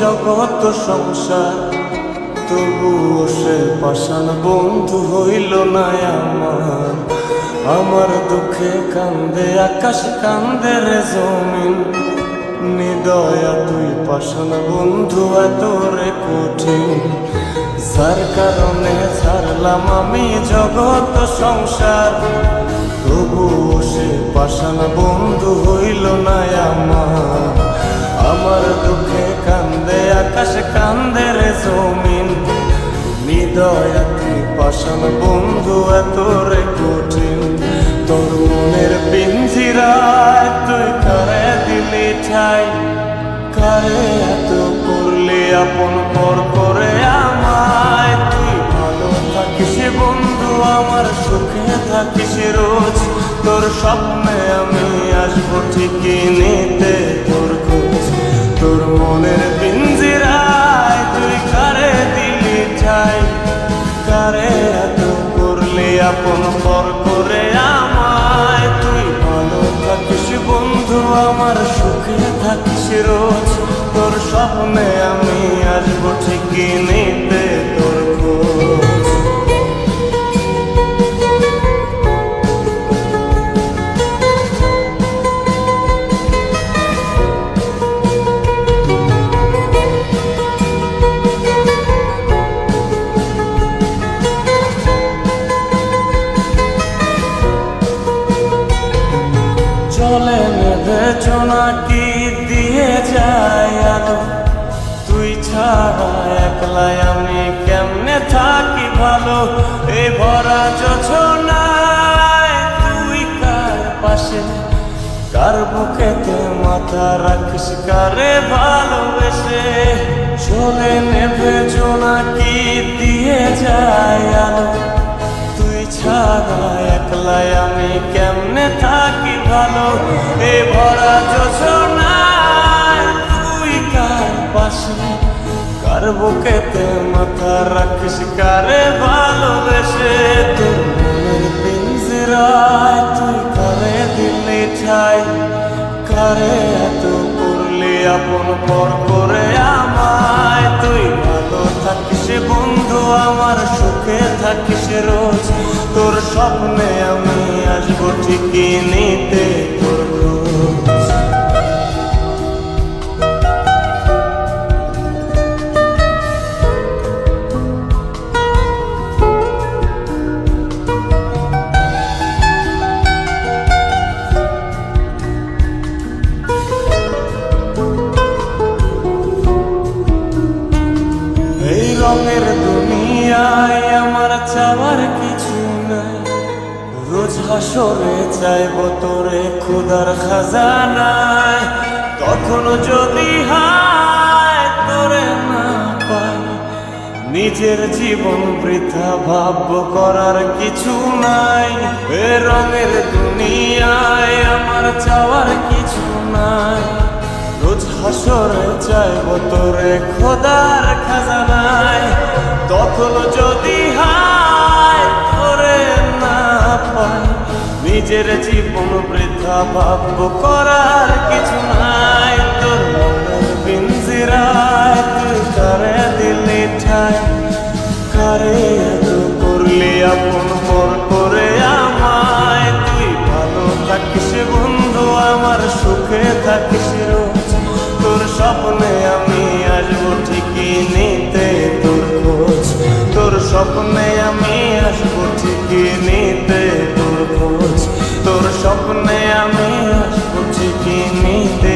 জগৎ সংসার, তবুও সে পাষাণ বন্ধু হইল না আমার। আমার দুঃখে কান্দে আকাশ, কান্দে রে জমিন, নিদয়া তুই পাষাণ বন্ধু এত রে কঠিন। যার কারণে ছাড়লাম আমি জগৎ সংসার, তবুও সে পাষাণ বন্ধু হইল না আমার। আমার দুঃখে কান্দে আকাশ, কান্দে রে জমিন, নিদয়া তুই পাষাণ বন্ধু এত রে কঠিন। তোর মনের পিঞ্জিরায় তুই কারে দিলি ঠাই, কারে এত করলি আপন পর করে আমায়। তুই ভালো থাকিস বন্ধু আমার, সুখে থাকিস রোজ, তোর স্বপ্নে আমি আসবো ঠিকই নিতে তোর খোঁজ। তোর মনের পিঞ্জিরায় তুই কারে দিলি ঠাই, কারে এত করলি আপন পর করে আমায়। তুই ভালো থাকিস বন্ধু আমার, সুখে থাকিস রোজ, তোর স্বপ্নে আমি আসবো ঠিকই নিতে তোর খোঁজ। চলে নেবে জোনাকি দিয়ে যায় আলো, তুই ছাড়া একলাই আমি কেমনে থাকি ভালো। এই ভরা যোছনায় তুই কার পাশে, কার বুকেতে মাথা রাখিস, কারে ভালোবেসে। চলে নেবে জোনাকি দিয়ে যায় আলো, তুই ছাড়া একলাই আমি কেমনে থাকি ভালো। এ ভরা যোছনায় তুই কার পাশে, কার বুকেতে মাথা রাখিস, কারে ভালোবেসে। তোর মনের পিঞ্জিরায় তুই কারে দিলি ঠাই, কারে এত করলি আপন পর করে আমায়। তুই ভালো থাকিস বন্ধু আমার, সুখে থাকিস রোজ, তোর স্বপ্নে আমি আসবো ঠিকই নিতে তোর খোঁজ। এই রঙের দুনিয়ায় আমার চাওয়ার কিছু নাই, রোজ হাসরে চাইব তোরে খোদার খাজানায়। তখনও যদি হায় তোরে না পাই, নিজের জীবন বৃথা ভাব করার কিছু নাই। এ রঙের দুনিয়ায় আমার চাওয়ার কিছু নাই, রোজ হাসরে চাইব তোরে খোদার খাজানায়। তখনও যদি হায় তোরে না পাই, নিজের জীবন বৃথা ভাব করার কিছু নাই। তোর মনের পিঞ্জিরায় তুই কারে দিলি ঠাই, কারে এত করলি আপন পর করে আমায়। তুই ভালো থাকিস বন্ধু আমার, সুখে থাকিস রোজ, তোর স্বপ্নে আমি আসবো ঠিকই নিতে তোর খোঁজ। তোর স্বপ্নে আমি আসবো ঠিকই নিতে তোর খোঁজ, তোর স্বপ্নে আমি আসবো ঠিকই নিতে